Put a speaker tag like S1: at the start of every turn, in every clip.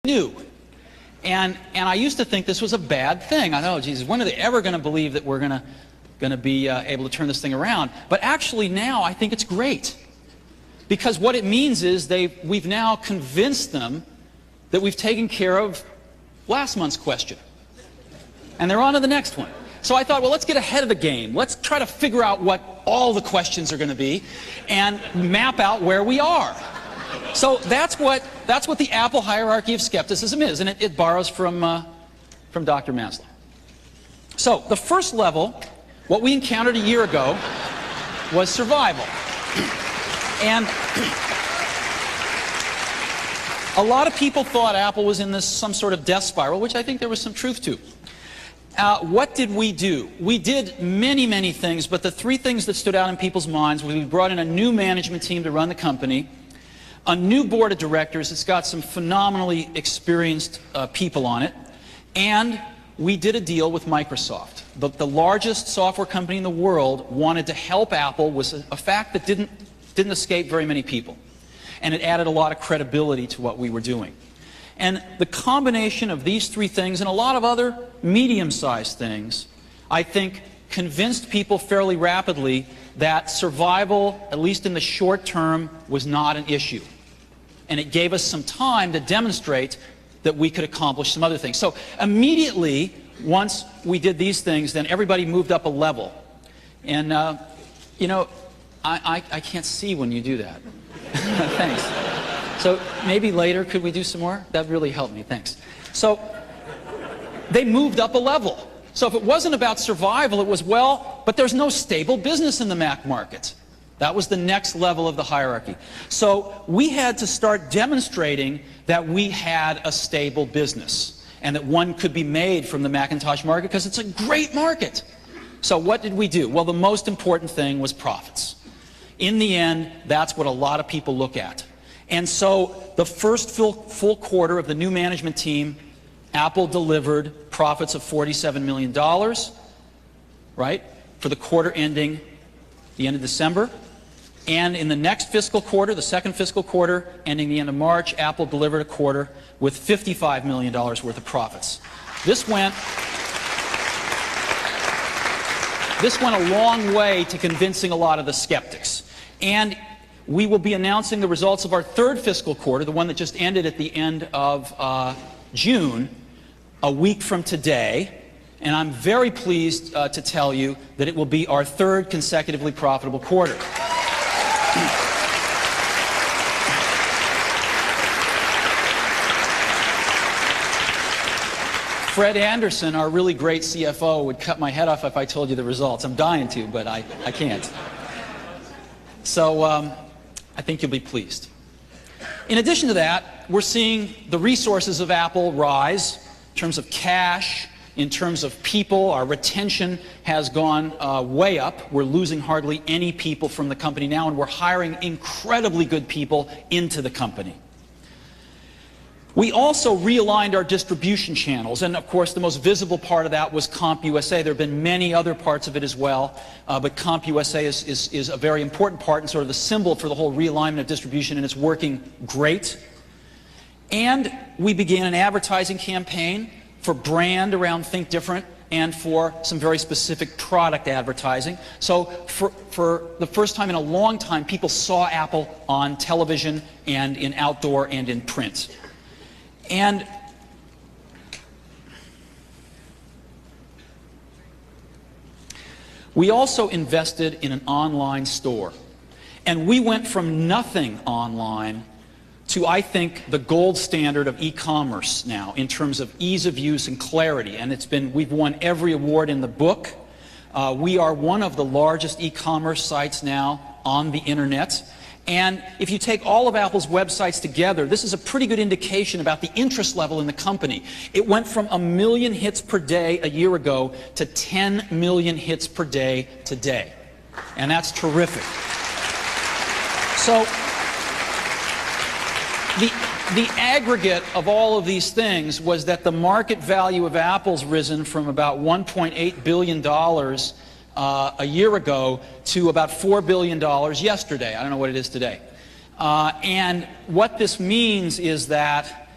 S1: new. And I used to think this was a bad thing. I thought, oh, Jesus, when are they ever going to believe that we're going to be able to turn this thing around? But actually now I think it's great. Because what it means is we've now convinced them that we've taken care of last month's question. And they're on to the next one. So I thought, well, let's get ahead of the game. Let's try to figure out what all the questions are going to be and map out where we are. So that's what the Apple hierarchy of skepticism is, and it borrows from Dr. Maslow. So the first level, what we encountered a year ago, was survival. And a lot of people thought Apple was in some sort of death spiral, which I think there was some truth to. What did we do? We did many, many things, but the three things that stood out in people's minds was we brought in a new management team to run the company, a new board of directors that's got some phenomenally experienced people on it, and we did a deal with Microsoft. The largest software company in the world wanted to help Apple was a fact that didn't escape very many people. And it added a lot of credibility to what we were doing. And the combination of these three things and a lot of other medium-sized things, I think, convinced people fairly rapidly that survival, at least in the short term, was not an issue. And it gave us some time to demonstrate that we could accomplish some other things. So immediately, once we did these things, then everybody moved up a level. And, you know, I can't see when you do that. Thanks. So maybe later, could we do some more? That really helped me. Thanks. So they moved up a level. So if it wasn't about survival, it was, well, but there's no stable business in the Mac market. That was the next level of the hierarchy. So we had to start demonstrating that we had a stable business and that one could be made from the Macintosh market because it's a great market. So what did we do? Well, the most important thing was profits. In the end, that's what a lot of people look at. And so the first full quarter of the new management team, Apple delivered profits of $47 million, right, for the quarter ending the end of December. And in the next fiscal quarter, the second fiscal quarter, ending the end of March, Apple delivered a quarter with $55 million worth of profits. This went a long way to convincing a lot of the skeptics. And we will be announcing the results of our third fiscal quarter, the one that just ended at the end of June, a week from today. And I'm very pleased to tell you that it will be our third consecutively profitable quarter. Fred Anderson, our really great CFO, would cut my head off if I told you the results. I'm dying to, but I can't. So I think you'll be pleased. In addition to that, we're seeing the resources of Apple rise in terms of cash, in terms of people. Our retention has gone way up. We're losing hardly any people from the company now, and we're hiring incredibly good people into the company. We also realigned our distribution channels, and of course the most visible part of that was CompUSA. There have been many other parts of it as well, but CompUSA is a very important part and sort of the symbol for the whole realignment of distribution, and it's working great. And we began an advertising campaign for brand around Think Different and for some very specific product advertising. So for the first time in a long time, people saw Apple on television and in outdoor and in print. And we also invested in an online store. And we went from nothing online to, I think, the gold standard of e-commerce now in terms of ease of use and clarity. And we've won every award in the book. We are one of the largest e-commerce sites now on the internet. And if you take all of Apple's websites together, this is a pretty good indication about the interest level in the company. It went from 1 million hits per day a year ago to 10 million hits per day today. And that's terrific. So the aggregate of all of these things was that the market value of Apple's risen from about $1.8 billion a year ago to about $4 billion yesterday. I don't know what it is today. And what this means is that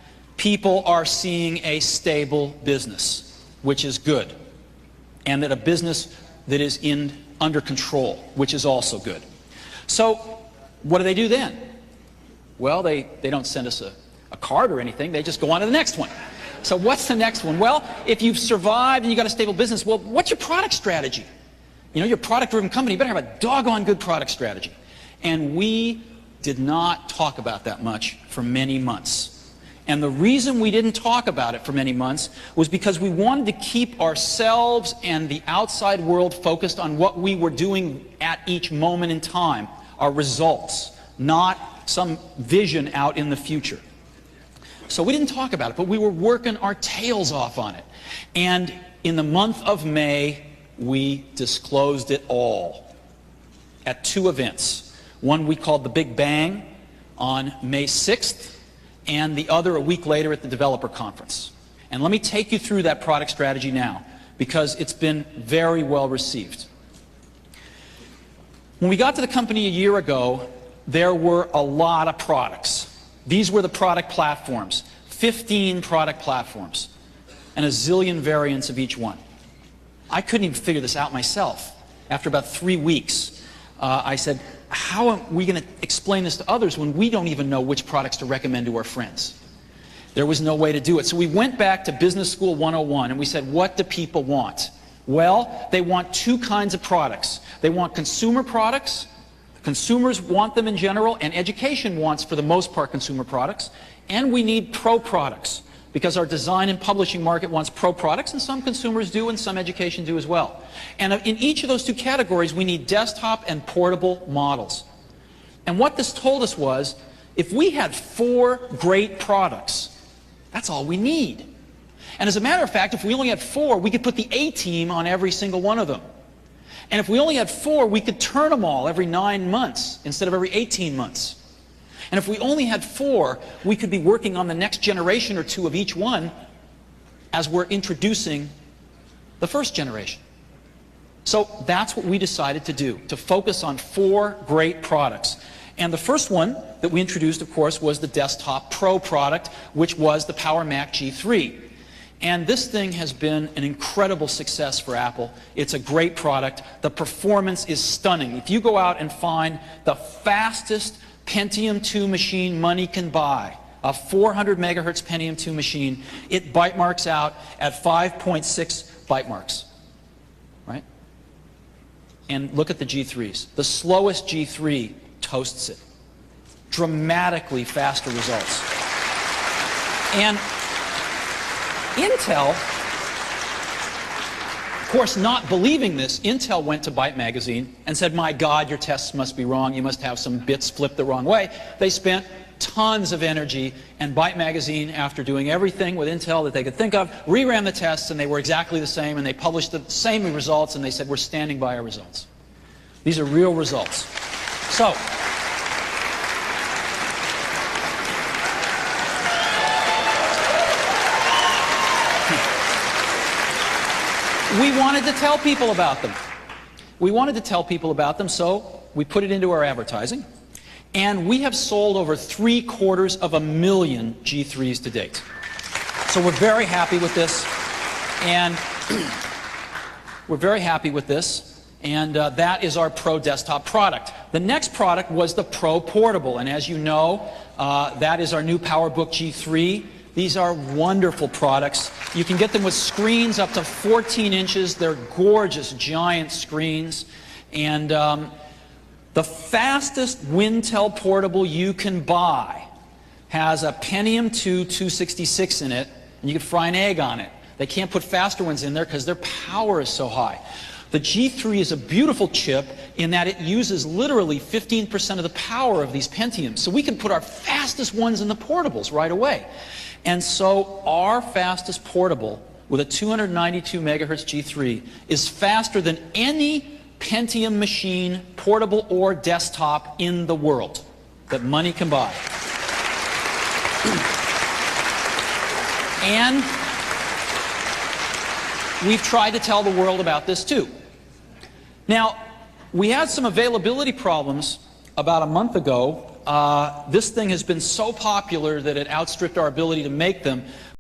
S1: people are seeing a stable business, which is good, and that a business that is under control, which is also good. So what do they do then? Well, they don't send us a card or anything. They just go on to the next one. So what's the next one? Well, if you've survived and you've got a stable business, well, what's your product strategy? You know, you're a product-driven company. You better have a doggone good product strategy. And we did not talk about that much for many months. And the reason we didn't talk about it for many months was because we wanted to keep ourselves and the outside world focused on what we were doing at each moment in time, our results, not some vision out in the future. So we didn't talk about it, but we were working our tails off on it. And in the month of May, we disclosed it all at 2 events. One we called the Big Bang on May 6th, and the other a week later at the Developer Conference. And let me take you through that product strategy now, because it's been very well received. When we got to the company a year ago, there were a lot of products. These were the product platforms, 15 product platforms, and a zillion variants of each one. I couldn't even figure this out myself. After about 3 weeks, I said, how are we going to explain this to others when we don't even know which products to recommend to our friends? There was no way to do it. So we went back to Business School 101 and we said, what do people want? Well, they want 2 kinds of products. They want consumer products. Consumers want them in general, and education wants, for the most part, consumer products. And we need pro products, because our design and publishing market wants pro products, and some consumers do, and some education do as well. And in each of those 2 categories, we need desktop and portable models. And what this told us was, if we had 4 great products, that's all we need. And as a matter of fact, if we only had 4, we could put the A-team on every single one of them. And if we only had 4, we could turn them all every 9 months instead of every 18 months. And if we only had 4, we could be working on the next generation or 2 of each one as we're introducing the first generation. So that's what we decided to do, to focus on 4 great products. And the first one that we introduced, of course, was the Desktop Pro product, which was the Power Mac G3. And this thing has been an incredible success for Apple. It's a great product. The performance is stunning. If you go out and find the fastest Pentium 2 machine money can buy, a 400 megahertz Pentium 2 machine, it byte marks out at 5.6 byte marks, right? And look at the G3s. The slowest G3 toasts it. Dramatically faster results. And Intel, of course, not believing this, Intel went to Byte Magazine and said, my God, your tests must be wrong. You must have some bits flipped the wrong way. They spent tons of energy, and Byte Magazine, after doing everything with Intel that they could think of, reran the tests, and they were exactly the same, and they published the same results, and they said, we're standing by our results. These are real results. So, we wanted to tell people about them. We wanted to tell people about them, so we put it into our advertising. And we have sold over 750,000 G3s to date. So we're very happy with this. And that is our Pro Desktop product. The next product was the Pro Portable. And as you know, that is our new PowerBook G3. These are wonderful products. You can get them with screens up to 14 inches. They're gorgeous, giant screens. And the fastest Wintel portable you can buy has a Pentium 2 266 in it, and you can fry an egg on it. They can't put faster ones in there because their power is so high. The G3 is a beautiful chip in that it uses literally 15% of the power of these Pentiums. So we can put our fastest ones in the portables right away. And so our fastest portable with a 292 megahertz G3 is faster than any Pentium machine, portable or desktop, in the world that money can buy. And we've tried to tell the world about this too. Now, we had some availability problems about a month ago This thing has been so popular that it outstripped our ability to make them.